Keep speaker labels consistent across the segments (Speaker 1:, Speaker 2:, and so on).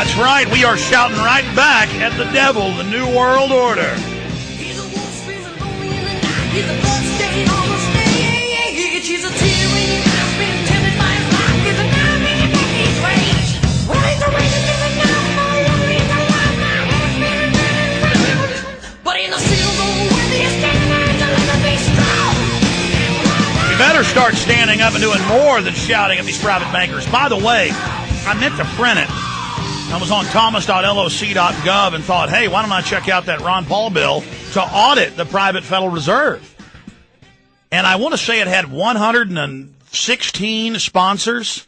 Speaker 1: That's right. We are shouting right back at the devil, the New World Order.
Speaker 2: He's a wolf screaming lonely in the night. He's a blood stain on the stage. He's a tear in your eyes, being tempted by his life. He's a numb in your neck, he's rage. Well, he's a raging in the numb, no longer he's alive. My head's been burning. But in the seals of the world, he is standing there to let them be strong.
Speaker 1: You better start standing up and doing more than shouting at these private bankers. By the way, I meant to print it. I was on thomas.loc.gov and thought, hey, why don't I check out that Ron Paul bill to audit the private Federal Reserve? And I want to say it had 116 sponsors.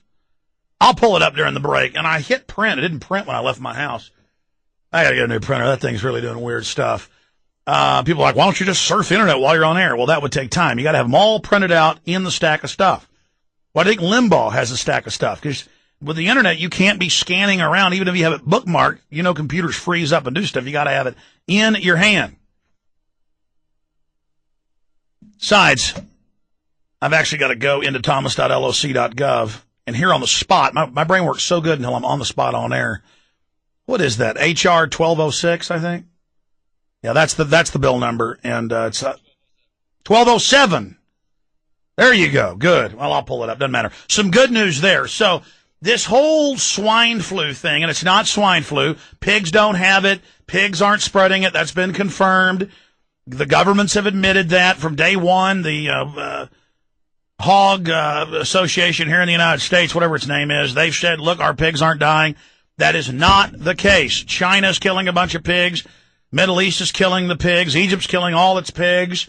Speaker 1: I'll pull it up during the break. And I hit print. It didn't print when I left my house. I got to get a new printer. That thing's really doing weird stuff. People are like, why don't you just surf the internet while you're on air? Well, that would take time. You got to have them all printed out in the stack of stuff. Well, I think Limbaugh has a stack of stuff because with the internet, you can't be scanning around. Even if you have it bookmarked, you know, computers freeze up and do stuff. You got to have it in your hand. Besides, I've actually got to go into thomas.loc.gov and here on the spot, my brain works so good until I'm on the spot on air. What is that? HR 1206, I think. Yeah, that's the bill number. And, it's, 1207. There you go. Good. Well, I'll pull it up. Doesn't matter. Some good news there. So this whole swine flu thing, and it's not swine flu. Pigs don't have it. Pigs aren't spreading it. That's been confirmed. The governments have admitted that from day one. The Hog Association here in the United States, whatever its name is, they've said, look, our pigs aren't dying. That is not the case. China's killing a bunch of pigs. Middle East is killing the pigs. Egypt's killing all its pigs.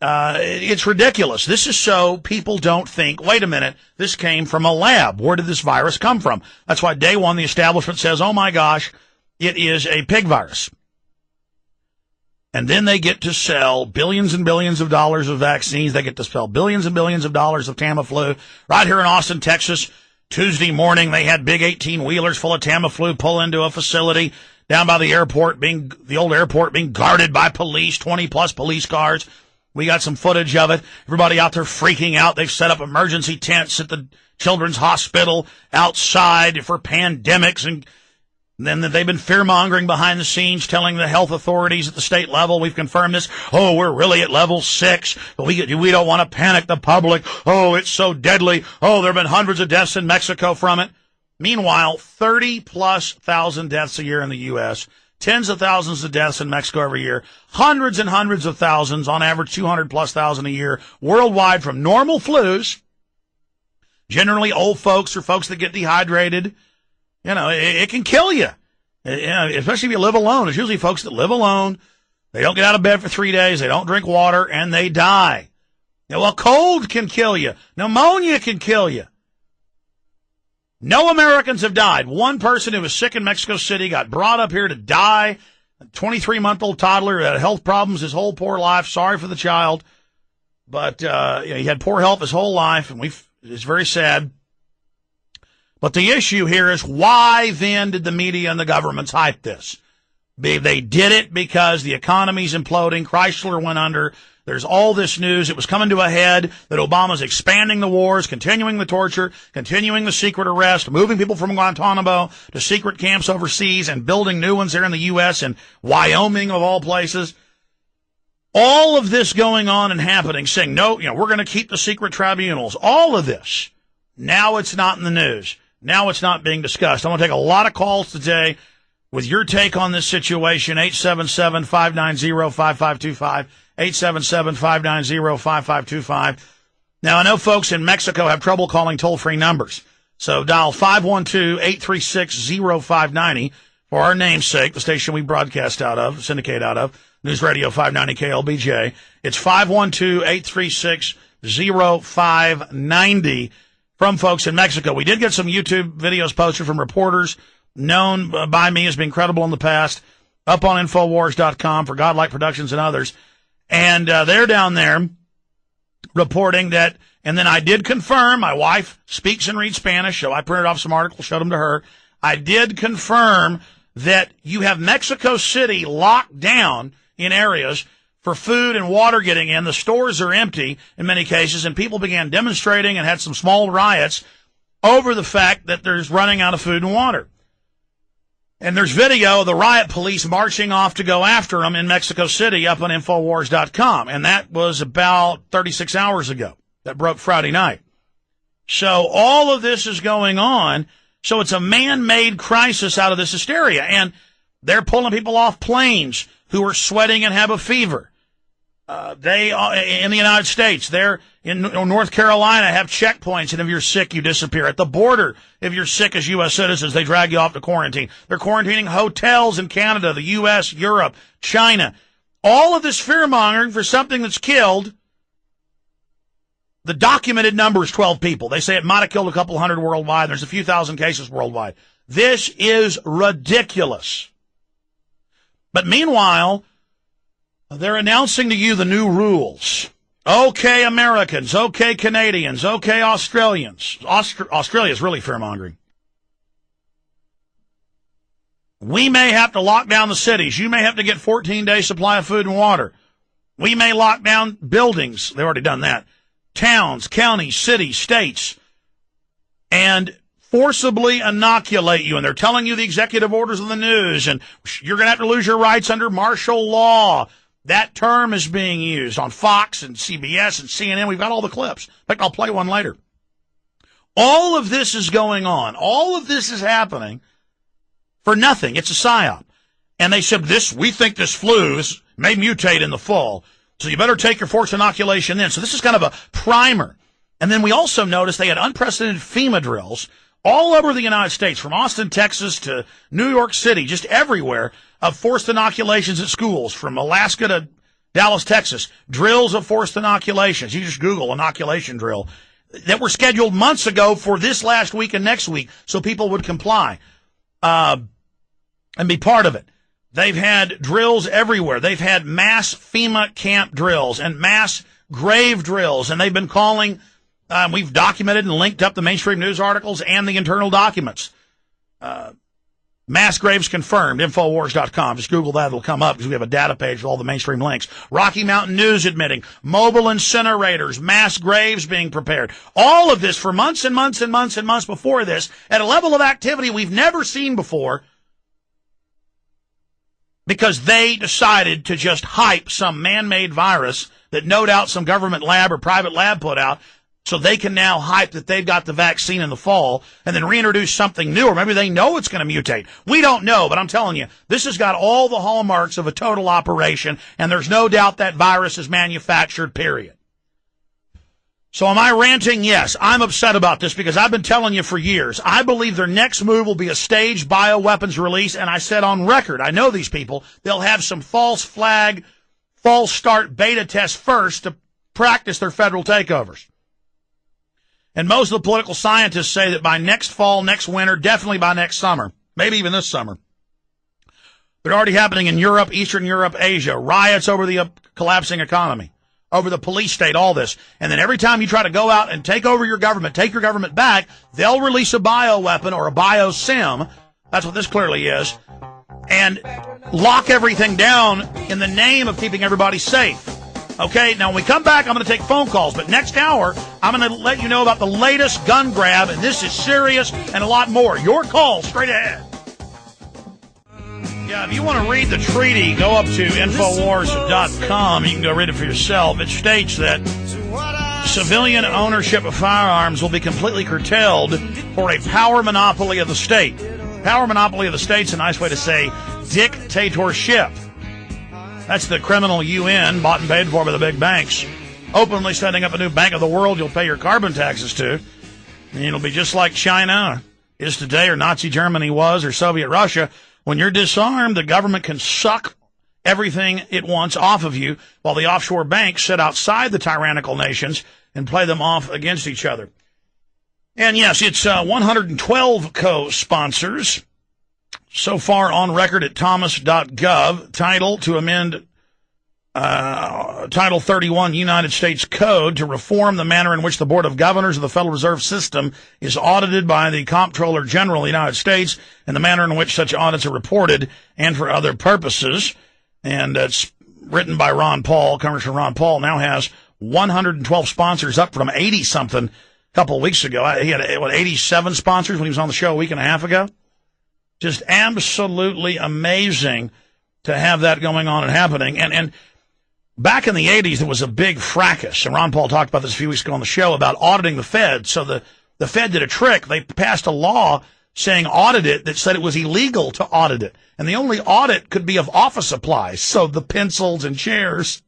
Speaker 1: It's ridiculous. This is so people don't think, wait a minute, this came from a lab. Where did this virus come from? That's why day one the establishment says, oh my gosh, it is a pig virus. And then they get to sell billions and billions of dollars of vaccines. They get to sell billions and billions of dollars of Tamiflu. Right here in Austin, Texas, Tuesday morning, they had big 18-wheelers full of Tamiflu pull into a facility down by the airport, the old airport being guarded by police, 20-plus police cars. We got some footage of it. Everybody out there freaking out. They've set up emergency tents at the children's hospital outside for pandemics. And then they've been fear-mongering behind the scenes, telling the health authorities at the state level, we've confirmed this. Oh, we're really at level 6, but we don't want to panic the public. Oh, it's so deadly. Oh, there have been hundreds of deaths in Mexico from it. Meanwhile, 30-plus thousand deaths a year in the U.S., tens of thousands of deaths in Mexico every year, hundreds and hundreds of thousands, on average 200-plus thousand a year worldwide from normal flus, generally old folks or folks that get dehydrated. You know, it can kill you, especially if you live alone. It's usually folks that live alone. They don't get out of bed for 3 days. They don't drink water, and they die. Well, cold can kill you. Pneumonia can kill you. No Americans have died. One person who was sick in Mexico City got brought up here to die. A 23-month-old toddler who had health problems his whole poor life. Sorry for the child. But he had poor health his whole life, and it's very sad. But the issue here is, why then did the media and the governments hype this? They did it because the economy's imploding. Chrysler went under. There's all this news. It was coming to a head that Obama's expanding the wars, continuing the torture, continuing the secret arrest, moving people from Guantanamo to secret camps overseas and building new ones here in the U.S. and Wyoming of all places. All of this going on and happening, saying, no, we're going to keep the secret tribunals. All of this. Now it's not in the news. Now it's not being discussed. I'm going to take a lot of calls today with your take on this situation. 877-590-5525. 877-590-5525. Now, I know folks in Mexico have trouble calling toll-free numbers. So dial 512-836-0590 for our namesake, the station we broadcast out of, syndicate out of, News Radio 590 KLBJ. It's 512-836-0590 from folks in Mexico. We did get some YouTube videos posted from reporters known by me as being credible in the past, up on Infowars.com for Godlike Productions and others. And they're down there reporting that, and then I did confirm, my wife speaks and reads Spanish, so I printed off some articles, showed them to her. I did confirm that you have Mexico City locked down in areas for food and water getting in. The stores are empty in many cases, and people began demonstrating and had some small riots over the fact that there's running out of food and water. And there's video of the riot police marching off to go after them in Mexico City up on Infowars.com. And that was about 36 hours ago. That broke Friday night. So all of this is going on. So it's a man-made crisis out of this hysteria. And they're pulling people off planes who are sweating and have a fever. They in the United States, they're in North Carolina, have checkpoints, and if you're sick, you disappear. At the border, if you're sick as U.S. citizens, they drag you off to quarantine. They're quarantining hotels in Canada, the U.S., Europe, China. All of this fear-mongering for something that's killed. The documented number is 12 people. They say it might have killed a couple hundred worldwide. There's a few thousand cases worldwide. This is ridiculous. But meanwhile, they're announcing to you the new rules. Okay, Americans. Okay, Canadians. Okay, Australians. Australia is really fear-mongering. We may have to lock down the cities. You may have to get 14-day supply of food and water. We may lock down buildings. They've already done that. Towns, counties, cities, states. And forcibly inoculate you. And they're telling you the executive orders of the news. And you're going to have to lose your rights under martial law. That term is being used on Fox and CBS and CNN. We've got all the clips. In fact, I'll play one later. All of this is going on. All of this is happening for nothing. It's a psyop. And they said, we think this flu may mutate in the fall. So you better take your forced inoculation then. So this is kind of a primer. And then we also noticed they had unprecedented FEMA drills all over the United States, from Austin, Texas to New York City, just everywhere, of forced inoculations at schools, from Alaska to Dallas, Texas, drills of forced inoculations. You just Google inoculation drill that were scheduled months ago for this last week and next week so people would comply and be part of it. They've had drills everywhere. They've had mass FEMA camp drills and mass grave drills, and they've been calling. We've documented and linked up the mainstream news articles and the internal documents. Mass graves confirmed, Infowars.com. Just Google that. It'll come up because we have a data page with all the mainstream links. Rocky Mountain News admitting mobile incinerators, mass graves being prepared. All of this for months and months and months and months before this at a level of activity we've never seen before, because they decided to just hype some man-made virus that no doubt some government lab or private lab put out, so they can now hype that they've got the vaccine in the fall and then reintroduce something new, or maybe they know it's going to mutate. We don't know, but I'm telling you, this has got all the hallmarks of a total operation, and there's no doubt that virus is manufactured, period. So am I ranting? Yes, I'm upset about this because I've been telling you for years. I believe their next move will be a staged bioweapons release, and I said on record, I know these people, they'll have some false flag, false start beta tests first to practice their federal takeovers. And most of the political scientists say that by next fall, next winter, definitely by next summer, maybe even this summer. They're already happening in Europe, Eastern Europe, Asia, riots over the collapsing economy, over the police state, all this. And then every time you try to go out and take over your government, take your government back, they'll release a bioweapon or a biosim. That's what this clearly is. And lock everything down in the name of keeping everybody safe. Okay, now when we come back, I'm going to take phone calls. But next hour, I'm going to let you know about the latest gun grab. And this is serious and a lot more. Your call straight ahead. Yeah, if you want to read the treaty, go up to Infowars.com. You can go read it for yourself. It states that civilian ownership of firearms will be completely curtailed for a power monopoly of the state. Power monopoly of the state's a nice way to say dictatorship. That's the criminal UN, bought and paid for by the big banks, openly setting up a new bank of the world you'll pay your carbon taxes to. And it'll be just like China is today, or Nazi Germany was, or Soviet Russia. When you're disarmed, the government can suck everything it wants off of you, while the offshore banks sit outside the tyrannical nations and play them off against each other. And yes, it's 112 co-sponsors so far on record at thomas.gov, title to amend Title 31 United States Code to reform the manner in which the Board of Governors of the Federal Reserve System is audited by the Comptroller General of the United States, and the manner in which such audits are reported, and for other purposes. And it's written by Ron Paul. Congressman Ron Paul now has 112 sponsors, up from 80-something a couple of weeks ago. He had 87 sponsors when he was on the show a week and a half ago. Just absolutely amazing to have that going on and happening. And back in the 80s, there was a big fracas, and Ron Paul talked about this a few weeks ago on the show about auditing the Fed. So the Fed did a trick. They passed a law saying audit it that said it was illegal to audit it. And the only audit could be of office supplies, so the pencils and chairs,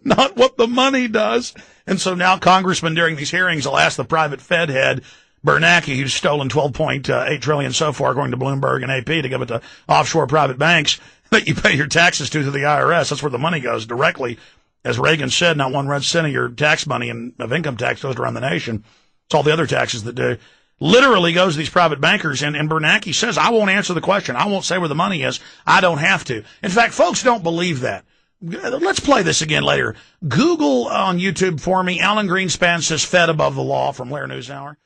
Speaker 1: not what the money does. And so now congressmen during these hearings will ask the private Fed head, Bernanke, who's stolen $12.8 trillion so far, according to Bloomberg and AP, to give it to offshore private banks that you pay your taxes to through the IRS. That's where the money goes directly. As Reagan said, not one red cent of your tax money and of income tax goes around the nation. It's all the other taxes that do. Literally goes to these private bankers, and Bernanke says, I won't answer the question. I won't say where the money is. I don't have to. In fact, folks don't believe that. Let's play this again later. Google on YouTube for me, Alan Greenspan says Fed above the law from Lair News Hour.